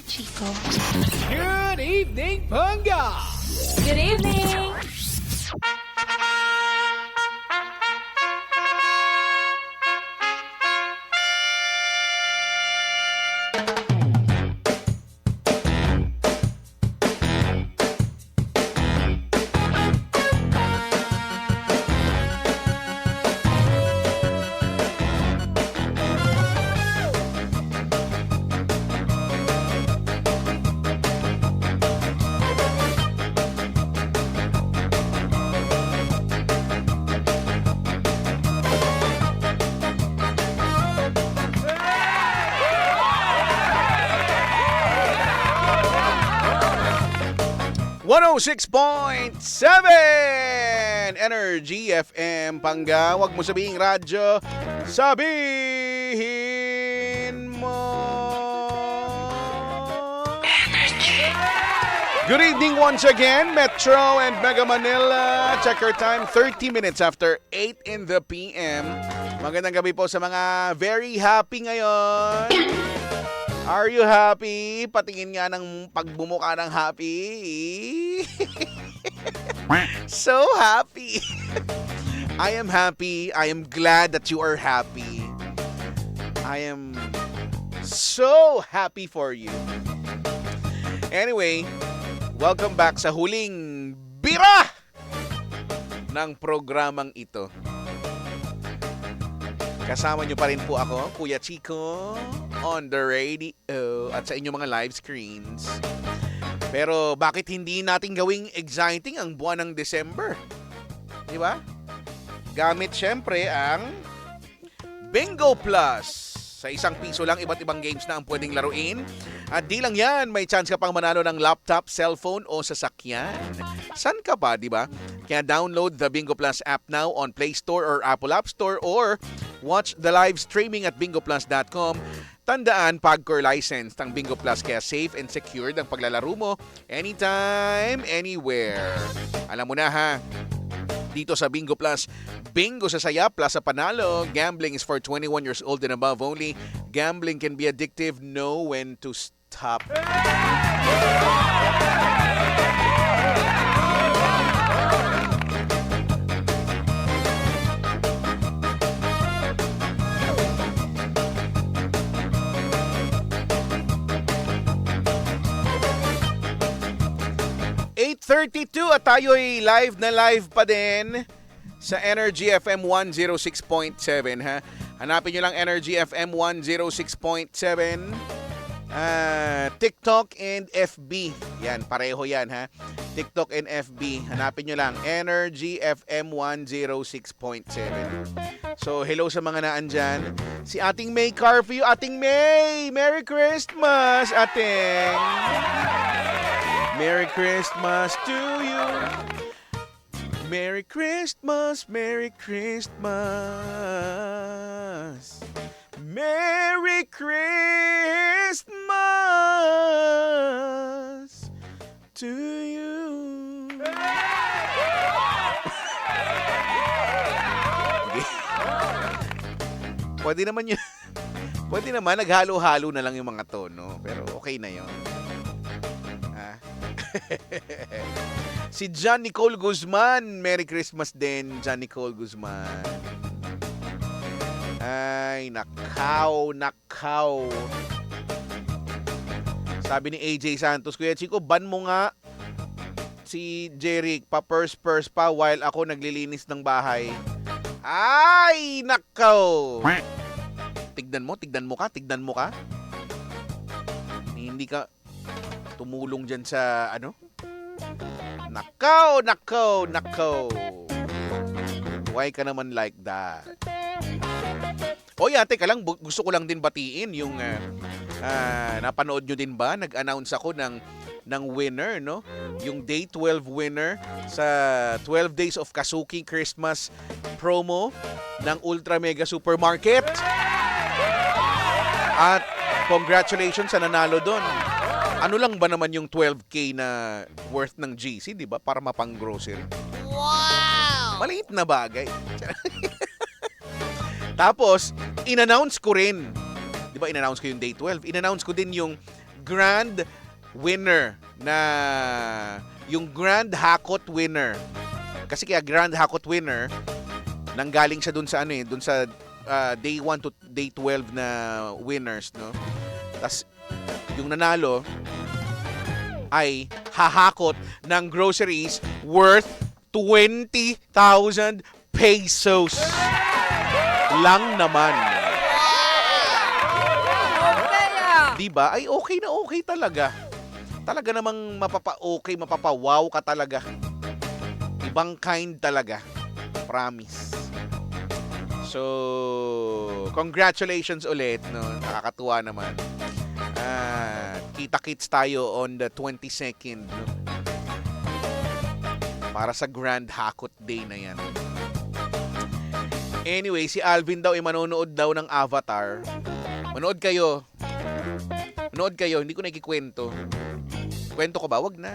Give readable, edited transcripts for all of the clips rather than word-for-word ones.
Chico. Good evening, Panga! Good evening! Oh, 106.7 Energy FM Panga. Huwag mo sabihing radyo, sabihin mo Energy. Good evening once again, Metro and Mega Manila. Check your time, 30 minutes after 8 in the PM. Magandang gabi po sa mga very happy ngayon. Are you happy? Patingin nga ng pagbumuka ng happy. So happy. I am happy. I am glad that you are happy. I am so happy for you. Anyway, welcome back sa huling bira ng programang ito. Kasama nyo pa rin po ako, Kuya Chico, on the radio at sa inyong mga live screens. Pero bakit hindi natin gawing exciting ang buwan ng December? Di ba? Gamit syempre ang Bingo Plus. Sa ₱1 lang, iba't ibang games na ang pwedeng laruin. At di lang yan, may chance ka pang manalo ng laptop, cellphone o sasakyan. San ka pa, di ba? Kaya download the Bingo Plus app now on Play Store or Apple App Store or watch the live streaming at bingoplus.com. Tandaan, PAGCOR licensed ang Bingo Plus kaya safe and secured ang paglalaro mo anytime, anywhere. Alam mo na ha, dito sa Bingo Plus, bingo sa saya plus sa panalo. Gambling is for 21 years old and above only. Gambling can be addictive. Know when to stop. at tayo'y live na live pa din sa Energy FM 106.7 ha. Hanapin nyo lang Energy FM 106.7. TikTok and FB. Yan, pareho yan ha. TikTok and FB. Hanapin nyo lang Energy FM 106.7. So, hello sa mga naan dyan. Si Ating May Carpio. Ating May! Merry Christmas, Ating! Merry Christmas to you. Merry Christmas, Merry Christmas. Merry Christmas to you. Pwede naman yun. Pwede naman, naghalo-halo na lang yung mga tono. Pero okay na yun. Si John Nicole Guzman. Merry Christmas din, John Nicole Guzman. Ay, nakaw. Sabi ni AJ Santos, Kuya Chico, ban mo nga si Jeric, pa-purse pa while ako naglilinis ng bahay. Ay, nakaw. Tignan mo ka. Hindi ka tumulong dyan sa ano? Nakaw. Why ka naman like that? O yeah, teka lang, gusto ko lang din batiin yung napanood nyo din ba? Nag-announce ako ng winner, no? Yung Day 12 winner sa 12 Days of Kasuki Christmas promo ng Ultra Mega Supermarket. At congratulations sa nanalo doon. Ano lang ba naman yung 12K na worth ng GC, di ba? Para mapang-grocery. Wow! Maliit na bagay. Tapos, in-announce ko rin. Di ba, in-announce ko yung Day 12. In-announce ko din yung grand winner na yung grand hakot winner. Kasi kaya grand hakot winner nanggaling siya dun sa dun sa day 1 to day 12 na winners, no? Tas yung nanalo ay hahakot ng groceries worth 20,000 pesos. Lang naman. Diba? Ay okay na okay talaga. Talaga namang mapapa-okay, mapapa-wow ka talaga. Ibang kind talaga. Promise. So, congratulations ulit, no? Nakakatuwa naman. Kita-kits tayo on the 22nd, no? Para sa Grand Hakot Day na yan. Anyway, si Alvin daw ay manonood daw ng Avatar. Manood kayo. Manood kayo, hindi ko nakikikwento. Kwento ko ba? Wag na.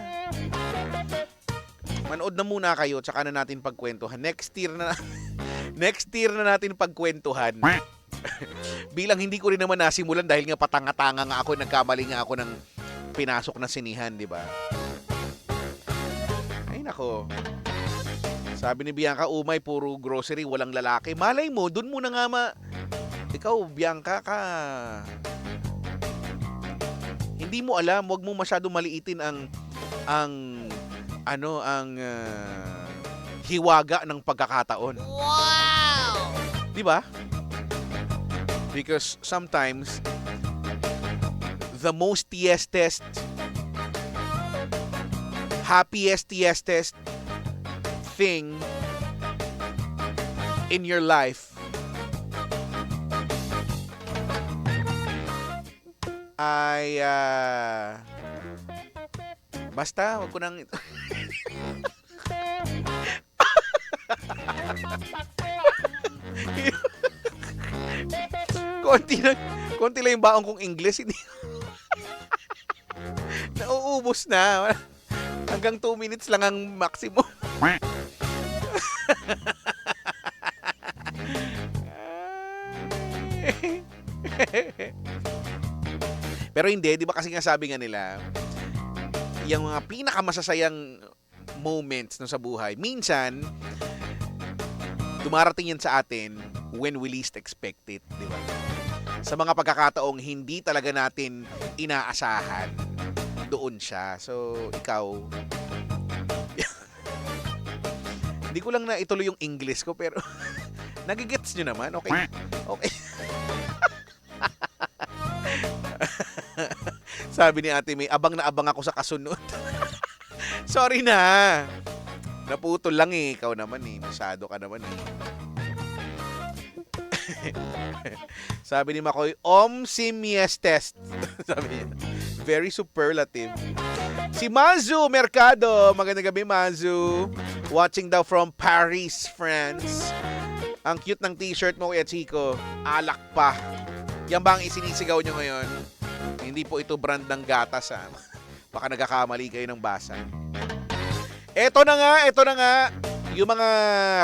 Manood na muna kayo, tsaka na natin pagkwentuhan. Next year na natin pagkwentuhan. Bilang hindi ko rin naman nasimulan dahil nga patanga-tanga nga ako, nagkamali nga ako ng pinasok na sinihan, di ba? Ay nako. Sabi ni Bianca, umay, puro grocery, walang lalaki. Malay mo, dun muna nga Ikaw, Bianca, hindi mo alam, wag mo masyado maliitin ang hiwaga ng pagkakataon. Wow! Di ba? Because sometimes the most happiest thing in your life ay basta wag ko nang konti lang yung baong kong English, hindi nauubos na. Hanggang 2 minutes lang ang maximum. Pero hindi, di ba kasi nga sabi nga nila, yung mga pinakamasasayang moments no, sa buhay, minsan, dumarating yan sa atin when we least expect it, di ba? Sa mga pagkakataong hindi talaga natin inaasahan, doon siya. So, ikaw, hindi ko lang na ituloy yung English ko, pero nagigets nyo naman, okay? Okay. Sabi ni Ate May, abang na abang ako sa kasunod. Sorry na. Naputol lang eh. Ikaw naman eh. Masyado ka naman eh. Sabi ni Makoy, si miestes. Sabi niya. Very superlative. Si Mazu Mercado. Magandang gabi, Mazu. Watching daw from Paris, France. Ang cute ng t-shirt mo, Kuya Chico. Alak pa. Yan ba ang isinisigaw nyo ngayon? Hindi po ito brand ng gatas, ha? Baka nagkakamali kayo ng basa. Ito na nga. Yung mga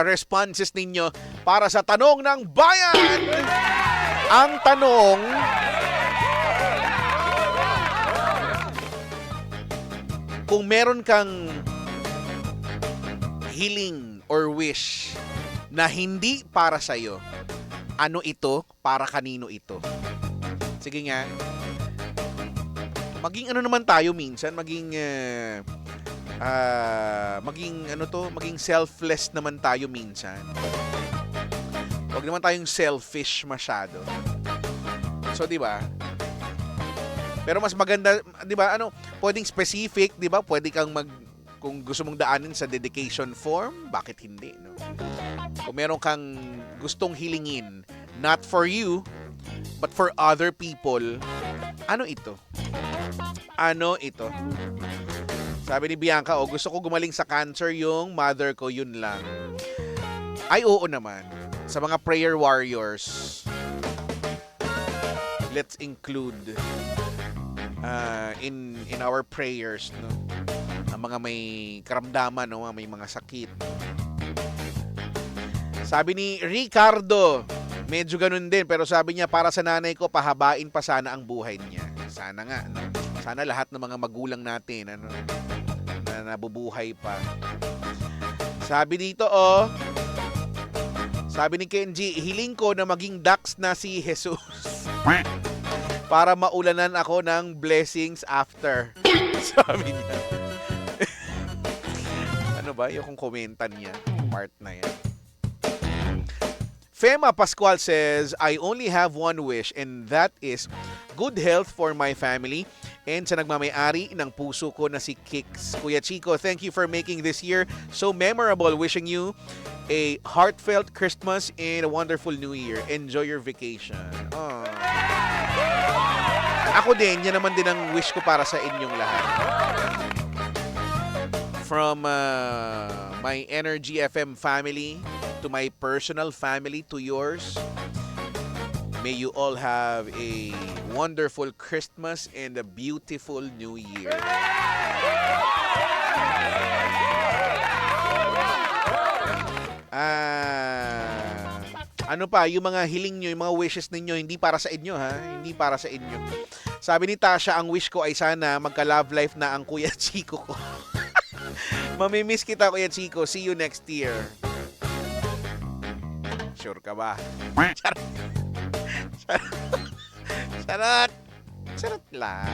responses ninyo para sa tanong ng bayan. Ang tanong, kung meron kang hiling or wish na hindi para sa'yo, ano ito, para kanino ito? Sige nga. Maging ano naman tayo minsan, maging selfless naman tayo minsan. Huwag naman tayong selfish masyado. So, di ba? Pero mas maganda, di ba, pwedeng specific, di ba? Pwede kang kung gusto mong daanin sa dedication form, bakit hindi, no? Kung meron kang gustong hilingin, not for you, but for other people, ano ito? Ano ito? Sabi ni Bianca, gusto ko gumaling sa cancer yung mother ko, yun lang. Ay, oo naman. Sa mga prayer warriors, let's include in our prayers, no, ang mga may karamdaman, no, may mga sakit. Sabi ni Ricardo, Medyo ganun din, pero sabi niya, para sa nanay ko, pahabain pa sana ang buhay niya. Sana nga, no? Sana lahat ng mga magulang natin, na nabubuhay pa. Sabi dito, sabi ni Kenji, hiling ko na maging Dax na si Jesus para maulanan ako ng blessings after. Sabi niya. Ano ba? Yung komentan niya, part na yan. Fema Pascual says, I only have one wish and that is good health for my family and sa nagmamayari ng puso ko na si Kix. Kuya Chico, thank you for making this year so memorable. Wishing you a heartfelt Christmas and a wonderful New Year. Enjoy your vacation. Aww. Ako din, yan naman din ang wish ko para sa inyong lahat. From my Energy FM family to my personal family to yours, may you all have a wonderful Christmas and a beautiful New Year. Ano pa, yung mga hiling nyo, yung mga wishes ninyo, hindi para sa inyo, ha? Hindi para sa inyo. Sabi ni Tasha, ang wish ko ay sana magka-love life na ang Kuya Chico ko. Mamimiss kita, Kuya Chico. See you next year. Sure ka ba? Charot. Charot. Charot lang.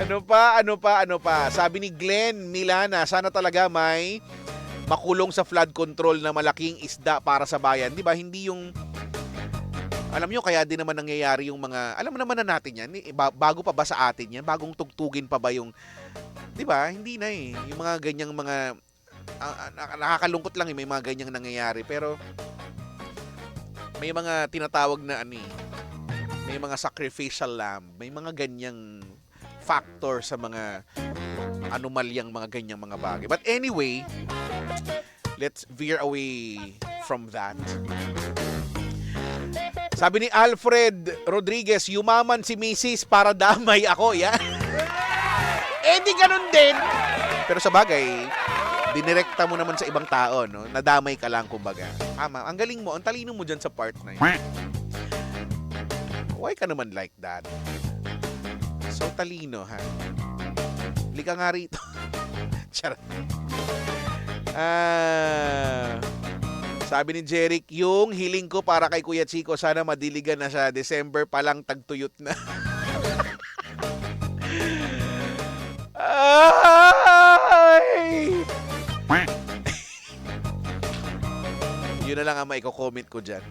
Ano pa? Sabi ni Glenn Milana, sana talaga may makulong sa flood control na malaking isda para sa bayan. Di ba? Hindi yung... Alam nyo, kaya din naman nangyayari yung mga... Alam mo naman na natin yan. Bago pa ba sa atin yan? Bagong tugtugin pa ba yung... Di ba? Hindi na eh. Yung mga ganyang mga... nakakalungkot lang may mga ganyang nangyayari. Pero... may mga tinatawag na may mga sacrificial lamb. May mga ganyang factor sa mga anomalyang mga ganyang mga bagay. But anyway, let's veer away from that. Sabi ni Alfred Rodriguez, yumaman si Mrs. para damay ako. Yan. Di ganun din. Pero sa bagay, dinirekta mo naman sa ibang tao, no? Nadamay ka lang, kumbaga. Tama. Ang galing mo, ang talino mo dyan sa part na yun. Why ka naman like that? So talino, ha? Lika nga rito. Charot. Sabi ni Jeric, yung hiling ko para kay Kuya Chico, sana madiligan na siya. December pa lang, tagtuyot na. Ay! Yun na lang ang maiko-comment ko dyan.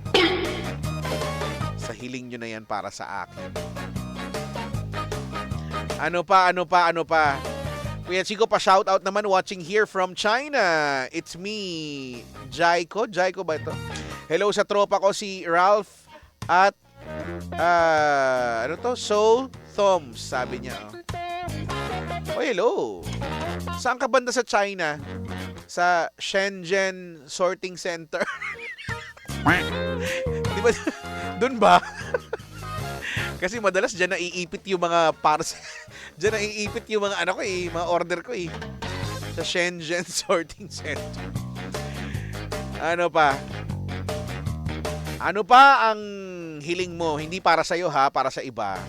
Sa hiling nyo na yan para sa akin. Ano pa? Kuya Chico, pa-shoutout naman watching here from China. It's me, Jaiko. Jaiko ba ito? Hello sa tropa ko si Ralph at Soul Thumbs, sabi niya. Oh, hello. Saan ka banda sa China? Sa Shenzhen Sorting Center. Di ba? Doon ba? Kasi madalas dyan naiipit yung mga parcel. Dyan naiipit yung mga mga order ko eh. Sa Shenzhen Sorting Center. Ano pa? Ano pa ang hiling mo? Hindi para sa'yo ha, para sa iba.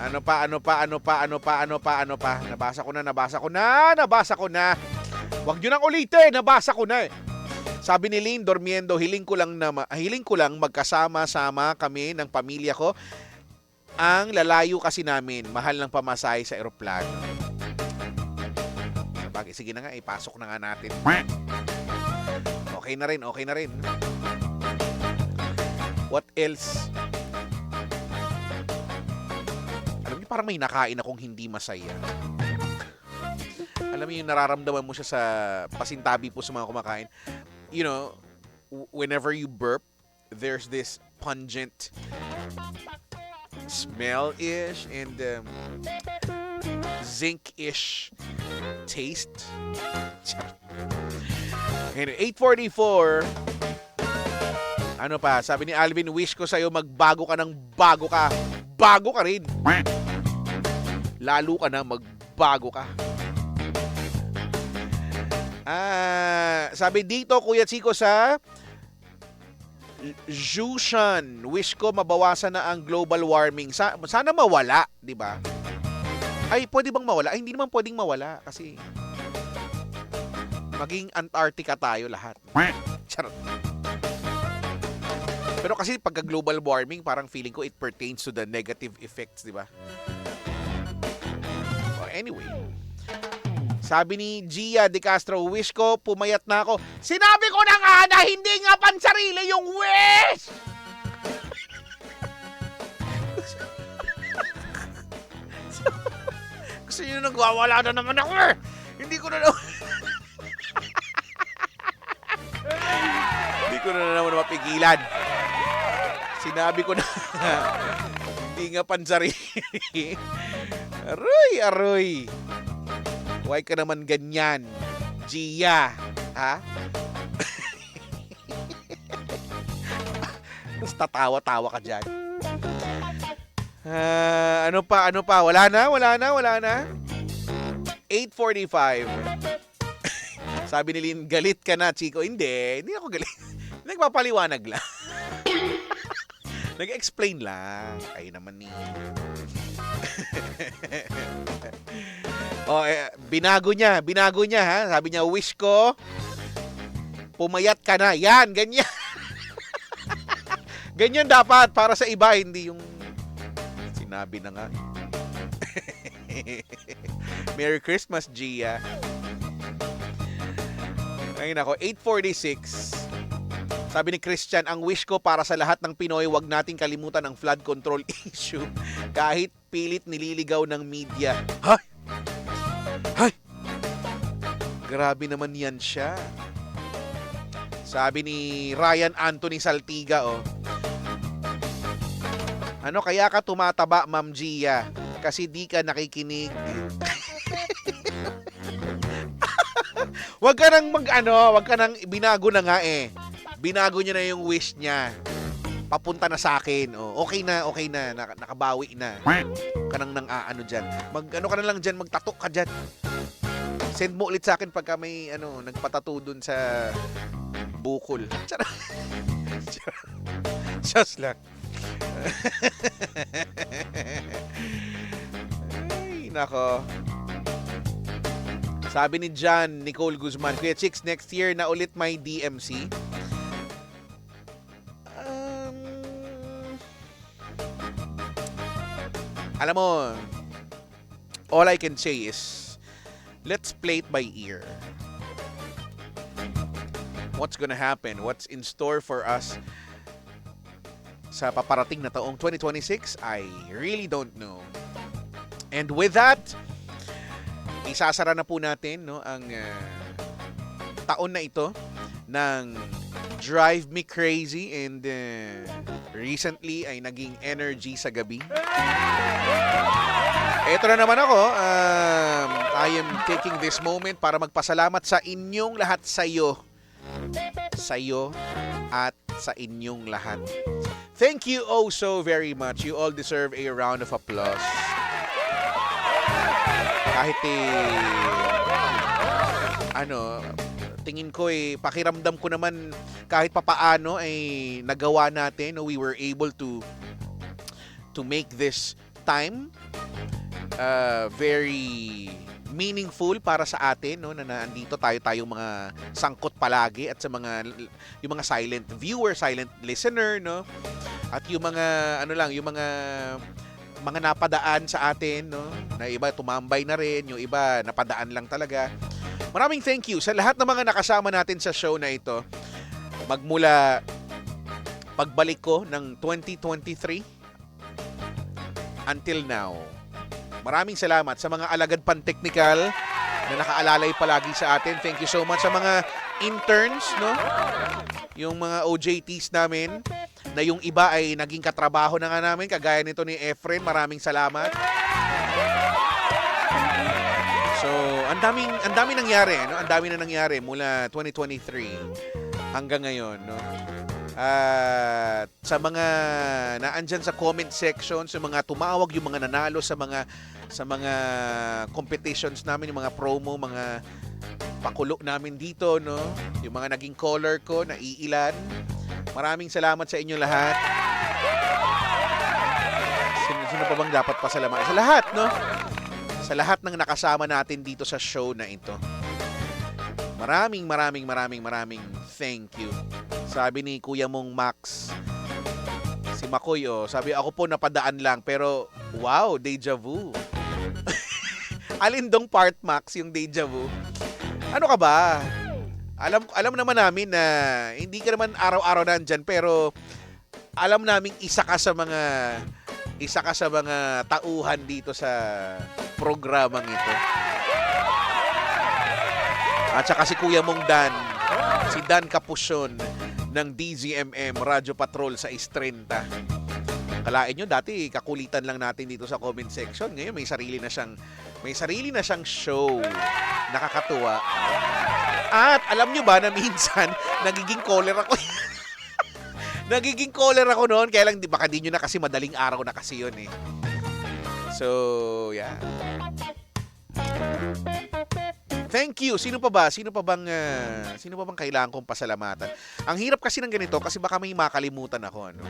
Ano pa? Nabasa ko na. Huwag nyo nang ulitin, nabasa ko na eh. Sabi ni Lynn Dormiendo, hiling ko lang magkasama-sama kami ng pamilya ko. Ang lalayo kasi namin, mahal ng pamasahe sa eroplano. Sabagay, sige na nga, ipasok na nga natin. Okay na rin. What else? Alam niyo, parang may nakain akong hindi masaya. Alam niyo, yung nararamdaman mo siya sa pasintabi po sa mga kumakain. You know, whenever you burp, there's this pungent smell-ish and zinc-ish taste. And 8:44, ano pa? Sabi ni Alvin, wish ko sa'yo magbago ka ng bago ka. Bago ka rin. Lalo ka na magbago ka. Sabi dito, Kuya Chico, sa Jushan, wish ko mabawasan na ang global warming. Sana mawala, di ba? Ay, pwede bang mawala? Ay, hindi naman pwedeng mawala kasi maging Antarctica tayo lahat. Charot. Pero kasi pagka global warming, parang feeling ko it pertains to the negative effects, di ba? Well, anyway. Sabi ni Gia De Castro, wish ko pumayat na ako. Sinabi ko na nga na hindi nga pansarili yung wish! Kasi yun nagwawala na naman ako eh. Hindi ko na Hindi ko na naman mapigilan. Sinabi ko na hindi nga pansarili. Aroy. Why ka naman ganyan, Gia? Ha? Tapos tatawa-tawa ka dyan. Ano pa? Wala na? 8:45. Sabi ni Lynn, galit ka na, Chico. Hindi ako galit. Nagpapaliwanag lang. Nag-explain lang. Kayo naman ni. Binago niya ha. Sabi niya, wish ko pumayat ka na. Yan, ganyan. Ganyan dapat para sa iba, hindi yung sinabi na nga. Merry Christmas, Gia. Ayun ako, 8:46. Sabi ni Christian, ang wish ko para sa lahat ng Pinoy, wag nating kalimutan ang flood control issue. Kahit pilit nililigaw ng media. Hay! Grabe naman yan siya. Sabi ni Ryan Anthony Saltiga, ano kaya ka tumataba, Ma'am Gia? Kasi di ka nakikinig. Wag ka nang binago na nga eh. Binago niya na yung wish niya. Papunta na sa akin. Okay na. Nakabawi na. Kanang nang dyan. Ka na lang dyan, magtato ka dyan. Send mo ulit sa akin pagka may nagpatato dun sa bukol. Just lang. Ay, nako. Sabi ni John Nicole Guzman, Kuya Chicks, next year na ulit may DMC. Alam mo, all I can say is, let's play it by ear. What's gonna happen? What's in store for us sa paparating na taong 2026? I really don't know. And with that, isasara na po natin ang taon na ito ng Drive Me Crazy, and recently ay naging Energy sa gabi. Ito na naman ako. I am taking this moment para magpasalamat sa inyong lahat, sa'yo at sa inyong lahat. Thank you oh so very much. You all deserve a round of applause. Kahit tingin ko pakiramdam ko naman kahit papaano ay nagawa natin. We were able to make this time very meaningful para sa atin, na nandito tayong mga sangkot palagi, at sa yung mga silent viewer, silent listener, at yung mga mga napadaan sa atin, na iba tumambay na rin, yung iba napadaan lang talaga. Maraming thank you sa lahat ng mga nakasama natin sa show na ito. Magmula pagbalik ko ng 2023 until now. Maraming salamat sa mga alagad pan-technical na nakaalalay palagi sa atin. Thank you so much sa mga interns, yung mga OJTs namin, na yung iba ay naging katrabaho na nga namin, kagaya nito ni Efren. Maraming salamat. So, ang daming nangyari, Ang dami na nangyari mula 2023 hanggang ngayon, At sa mga naandyan sa comment section, sa mga tumawag, yung mga nanalo sa mga competitions namin, yung mga promo, mga pakulo namin dito, no? Yung mga naging caller ko, naiilan. Maraming salamat sa inyo lahat. Sino pa bang dapat pasalamatan? Sa lahat, no? Sa lahat ng nakasama natin dito sa show na ito. Maraming thank you. Sabi ni Kuya mong Max, si Makoy, sabi ako po napadaan lang, pero wow, deja vu. Alin dong part, Max, yung deja vu? Ano ka ba? Alam naman namin na hindi ka naman araw-araw nandyan, pero alam namin isa ka sa mga tauhan dito sa programang ito. At saka si Kuya mong Dan, si Dan Capusyon ng DZMM Radyo Patrol sa Istrenta. Kalain nyo, dati kakulitan lang natin dito sa comment section. Ngayon may sarili na siyang show. Nakakatuwa. At alam nyo ba na minsan nagiging caller ako. Nagiging caller ako noon, kaya lang baka di nyo na kasi madaling araw na kasi yun eh. So, yeah. Thank you. Sino pa ba? Sino pa bang kailangan kong pasalamatan? Ang hirap kasi ng ganito kasi baka may makalimutan ako, ano.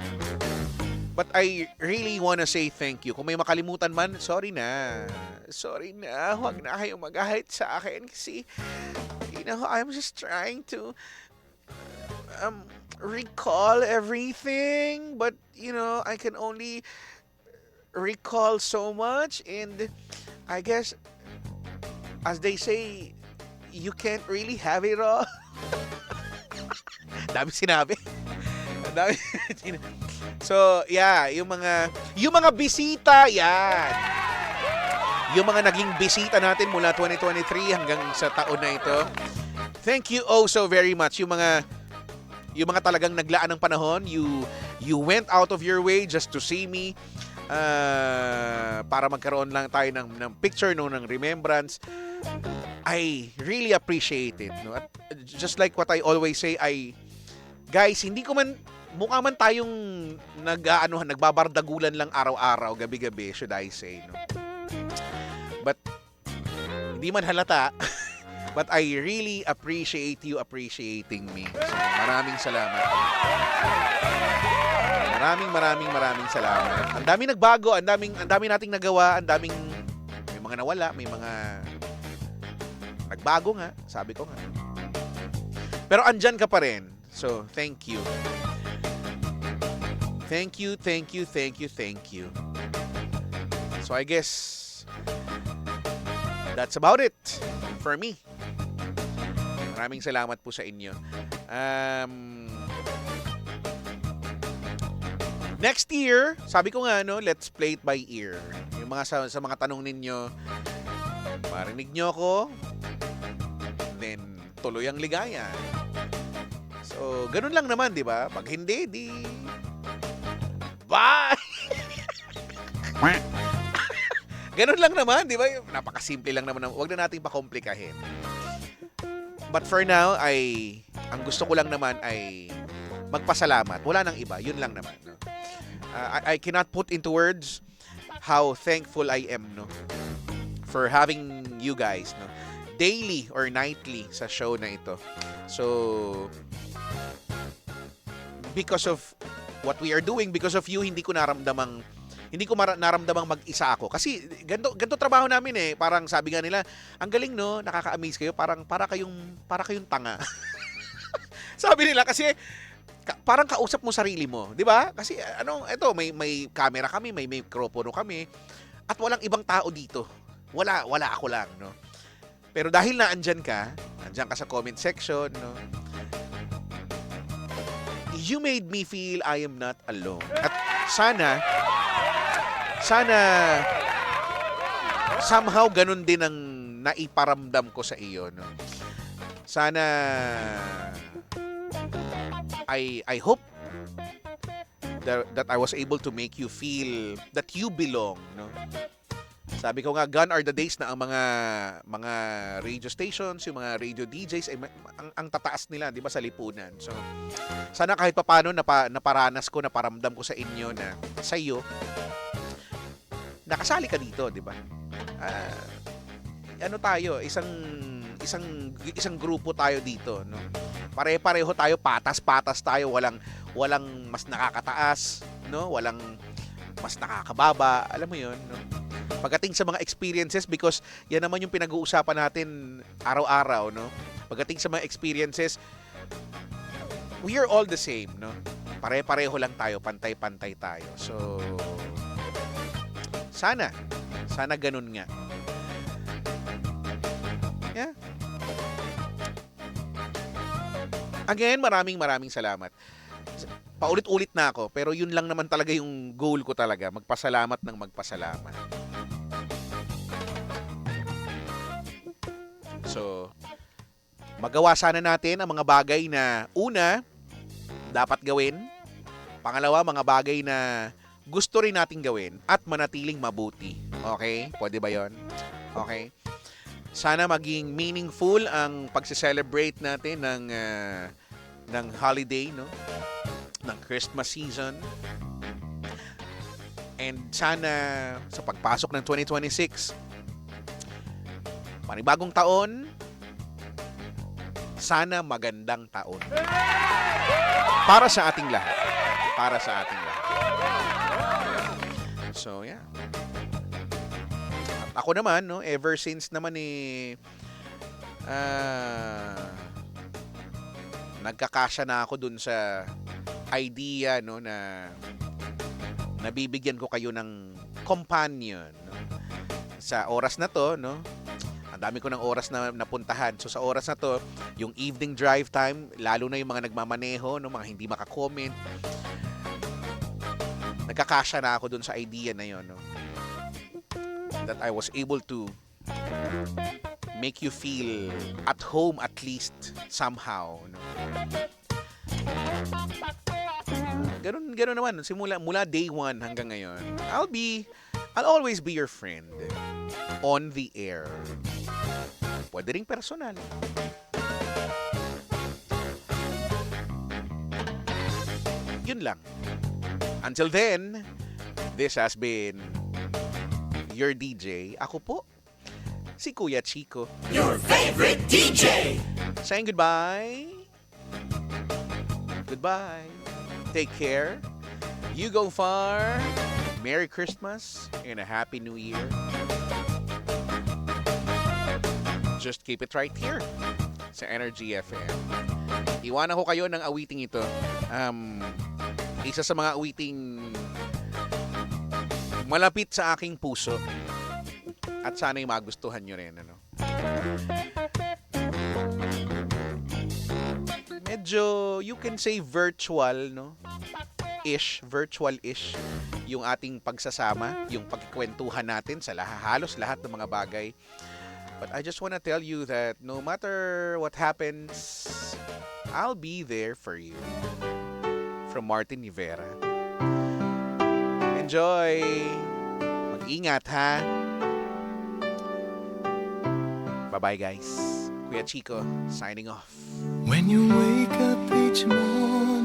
But I really wanna say thank you. Kung may makalimutan man, sorry na. Sorry na. Huwag na kayong mag-ahit sa akin kasi, I'm just trying to recall everything, but I can only recall so much, and I guess as they say, you can't really have it all. Dami sinabi. So, yeah, yung mga bisita, yan. Yung mga naging bisita natin mula 2023 hanggang sa taon na ito. Thank you oh so very much. Yung mga talagang naglaan ng panahon, you went out of your way just to see me, para magkaroon lang tayo ng picture, no, ng remembrance. I really appreciate it, no? At just like what I always say, guys, hindi ko man mukha man tayong nagbabardagulan lang araw-araw, gabi-gabi, should I say, no? But hindi man halata. But I really appreciate you appreciating me. So, maraming salamat. Maraming salamat. Ang daming nagbago, ang daming nating nagawa, may mga nawala, may mga nagbago nga, sabi ko nga. Pero andyan ka pa rin. So, thank you. Thank you. So, I guess that's about it for me. Maraming salamat po sa inyo. Next year, sabi ko nga, no, let's play it by ear. Yung sa mga tanong ninyo, marinig nyo ako, then tuloy ang ligaya. So, ganun lang naman, di ba? Pag hindi, di... Bye! Ganun lang naman, di ba? Napakasimple lang naman. Huwag na nating pakomplikahin. But for now, ang gusto ko lang naman ay magpasalamat. Wala nang iba. Yun lang naman. No? I cannot put into words how thankful I am, no, for having you guys, no, daily or nightly sa show na ito. So, because of what we are doing, because of you, hindi ko naramdamang mag-isa ako. Kasi ganito trabaho namin eh. Parang sabi nga nila, ang galing, no, nakaka-amaze kayo, para kayong tanga. Sabi nila kasi parang kausap mo sarili mo, 'di ba? Kasi ito may camera kami, may microphone kami, at walang ibang tao dito. Wala ako lang, no. Pero dahil nandiyan ka sa comment section, no, you made me feel I am not alone. At sana somehow ganun din ang naiparamdam ko sa iyo, no. Sana I hope that I was able to make you feel that you belong, no. Sabi ko nga, gone are the days na ang mga radio stations, yung mga radio DJs, ang tataas nila, di ba, sa lipunan. So, sana kahit papaano naparanas ko, naparamdam ko sa inyo na sa iyo, nakasali ka dito, di ba? Tayo, isang grupo tayo dito, no. Pare-pareho tayo, patas-patas tayo, walang mas nakakataas, no, walang mas nakakababa, alam mo 'yon, no. Pagdating sa mga experiences, because yan naman yung pinag-uusapan natin araw-araw, no. Pagdating sa mga experiences, we are all the same, no. Pare-pareho lang tayo, pantay-pantay tayo. So sana ganun nga. Yeah. Again, maraming salamat. Paulit-ulit na ako, pero yun lang naman talaga yung goal ko talaga, magpasalamat ng magpasalamat. So, magawa sana natin ang mga bagay na una, dapat gawin. Pangalawa, mga bagay na gusto rin nating gawin at manatiling mabuti. Okay? Pwede ba yon? Okay? Sana maging meaningful ang pagse-celebrate natin ng holiday, no? Ng Christmas season. And sana sa pagpasok ng 2026, panibagong taon, sana magandang taon. Para sa ating lahat. Para sa ating lahat. So, yeah. At ako naman, no, ever since naman nagkakasya na ako dun sa idea, no, na nabibigyan ko kayo ng companion, no, sa oras na to, no. Ang dami ko ng oras na napuntahan. So sa oras na to, yung evening drive time, lalo na yung mga nagmamaneho, no, mga hindi maka-comment, nagkakasya na ako dun sa idea na yon, no, that I was able to make you feel at home at least somehow, no. Ganun naman mula day one hanggang ngayon. I'll always be your friend on the air. Pwede ring personal. Yun lang. Until then, this has been your DJ. Ako po, si Kuya Chico. Your favorite DJ! Saying goodbye. Goodbye. Take care. You go far. Merry Christmas and a Happy New Year. Just keep it right here sa Energy FM. Iwanan ko kayo ng awiting ito. Isa sa mga awiting malapit sa aking puso. At sana'y magustuhan nyo rin, ano? Medyo, you can say virtual, no? Virtual-ish yung ating pagsasama, yung pagkikwentuhan natin sa halos lahat ng mga bagay. But I just want to tell you that no matter what happens, I'll be there for you. From Martin Rivera. Enjoy! Mag-ingat, ha? Bye-bye, guys. Kuya Chico, signing off. When you wake up each morning